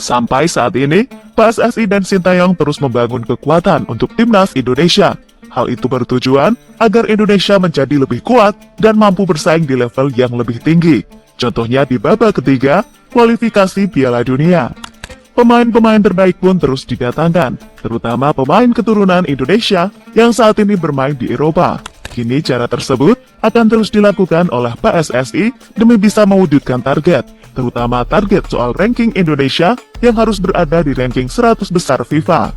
Sampai saat ini, PSSI dan Sintayong terus membangun kekuatan untuk timnas Indonesia. Hal itu bertujuan agar Indonesia menjadi lebih kuat dan mampu bersaing di level yang lebih tinggi. Contohnya di babak ketiga, kualifikasi Piala Dunia. Pemain-pemain terbaik pun terus didatangkan, terutama pemain keturunan Indonesia yang saat ini bermain di Eropa. Kini cara tersebut akan terus dilakukan oleh PSSI demi bisa mewujudkan target, terutama target soal ranking Indonesia yang harus berada di ranking 100 besar FIFA.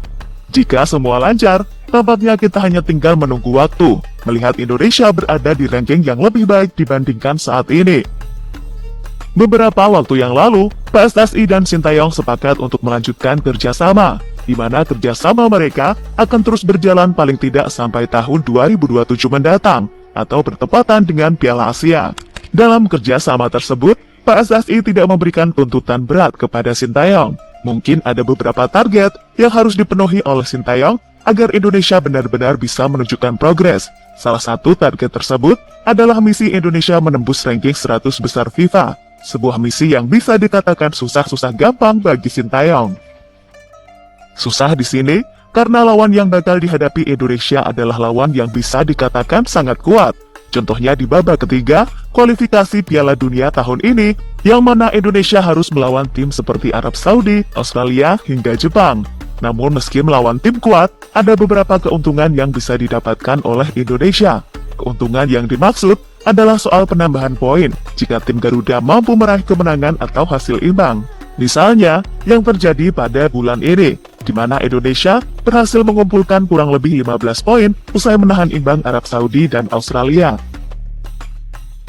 Jika semua lancar, tampaknya kita hanya tinggal menunggu waktu, melihat Indonesia berada di ranking yang lebih baik dibandingkan saat ini. Beberapa waktu yang lalu, PSSI dan Sintayong sepakat untuk melanjutkan kerjasama, di mana kerjasama mereka akan terus berjalan paling tidak sampai tahun 2027 mendatang, atau bertepatan dengan Piala Asia. Dalam kerjasama tersebut, PSSI tidak memberikan tuntutan berat kepada Sintayong. Mungkin ada beberapa target yang harus dipenuhi oleh Sintayong agar Indonesia benar-benar bisa menunjukkan progres. Salah satu target tersebut adalah misi Indonesia menembus ranking 100 besar FIFA. Sebuah misi yang bisa dikatakan susah-susah gampang bagi Sintayong. Susah di sini karena lawan yang bakal dihadapi Indonesia adalah lawan yang bisa dikatakan sangat kuat. Contohnya di babak ketiga, kualifikasi Piala Dunia tahun ini, yang mana Indonesia harus melawan tim seperti Arab Saudi, Australia, hingga Jepang. Namun meski melawan tim kuat, ada beberapa keuntungan yang bisa didapatkan oleh Indonesia. Keuntungan yang dimaksud adalah soal penambahan poin jika tim Garuda mampu meraih kemenangan atau hasil imbang. Misalnya, yang terjadi pada bulan ini, di mana Indonesia berhasil mengumpulkan kurang lebih 15 poin usai menahan imbang Arab Saudi dan Australia.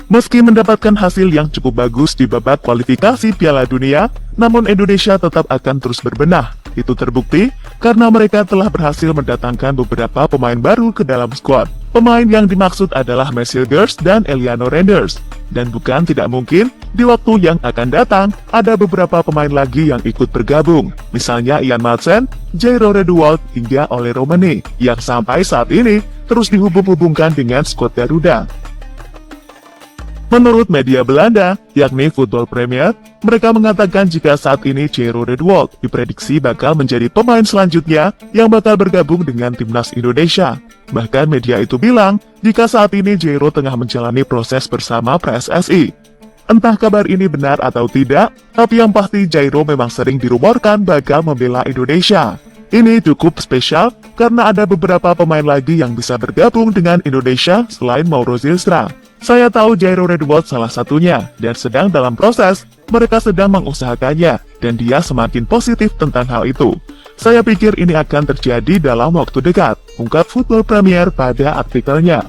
Meski mendapatkan hasil yang cukup bagus di babak kualifikasi Piala Dunia, namun Indonesia tetap akan terus berbenah. Itu terbukti karena mereka telah berhasil mendatangkan beberapa pemain baru ke dalam skuad. Pemain yang dimaksud adalah Marcel Gers dan Eliano Renders. Dan bukan tidak mungkin, di waktu yang akan datang, ada beberapa pemain lagi yang ikut bergabung. Misalnya Ian Madsen, Jairo Redwald, hingga Ole Romani, yang sampai saat ini terus dihubung-hubungkan dengan skuad Garuda. Menurut media Belanda, yakni Football Premier, mereka mengatakan jika saat ini Jairo Redwald diprediksi bakal menjadi pemain selanjutnya yang bakal bergabung dengan timnas Indonesia. Bahkan media itu bilang, jika saat ini Jairo tengah menjalani proses bersama PSSI. Entah kabar ini benar atau tidak, tapi yang pasti Jairo memang sering dirumorkan bakal membela Indonesia. Ini cukup spesial karena ada beberapa pemain lagi yang bisa bergabung dengan Indonesia selain Mauro Zilstra. Saya tahu Jairo Redwald salah satunya, dan sedang dalam proses, mereka sedang mengusahakannya, dan dia semakin positif tentang hal itu. Saya pikir ini akan terjadi dalam waktu dekat, ungkap Football Premier pada artikelnya.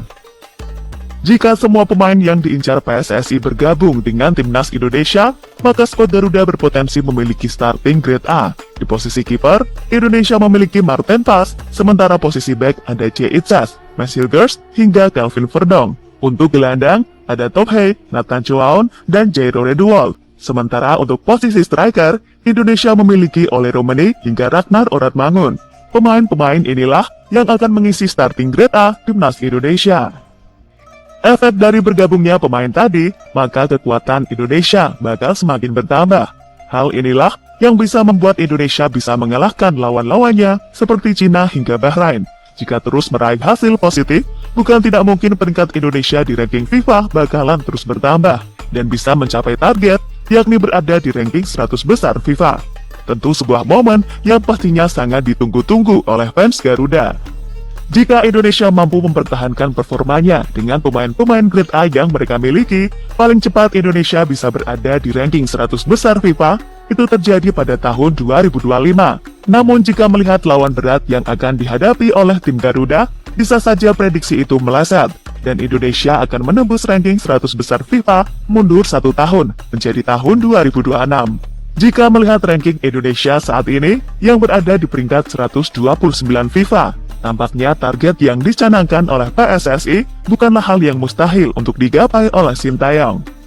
Jika semua pemain yang diincar PSSI bergabung dengan timnas Indonesia, maka skuad Garuda berpotensi memiliki starting grade A. Di posisi kiper, Indonesia memiliki Marten Pas, sementara posisi back ada C. Itzas, Marcel Gers, hingga Calvin Verdong. Untuk gelandang, ada Tophe, Nathan Chuaon, dan Jairo Redwald. Sementara untuk posisi striker, Indonesia memiliki Ole Romani hingga Ragnar Oratmangun. Pemain-pemain inilah yang akan mengisi starting grade A timnas Indonesia. Efek dari bergabungnya pemain tadi, maka kekuatan Indonesia bakal semakin bertambah. Hal inilah yang bisa membuat Indonesia bisa mengalahkan lawan-lawannya seperti Cina hingga Bahrain. Jika terus meraih hasil positif, bukan tidak mungkin peringkat Indonesia di ranking FIFA bakalan terus bertambah dan bisa mencapai target, yakni berada di ranking 100 besar FIFA. Tentu sebuah momen yang pastinya sangat ditunggu-tunggu oleh fans Garuda. Jika Indonesia mampu mempertahankan performanya dengan pemain-pemain grade A yang mereka miliki, paling cepat Indonesia bisa berada di ranking 100 besar FIFA. Itu terjadi pada tahun 2025. Namun jika melihat lawan berat yang akan dihadapi oleh tim Garuda, bisa saja prediksi itu meleset, dan Indonesia akan menembus ranking 100 besar FIFA mundur 1 tahun, menjadi tahun 2026. Jika melihat ranking Indonesia saat ini, yang berada di peringkat 129 FIFA, tampaknya target yang dicanangkan oleh PSSI bukanlah hal yang mustahil untuk digapai oleh Sintayong.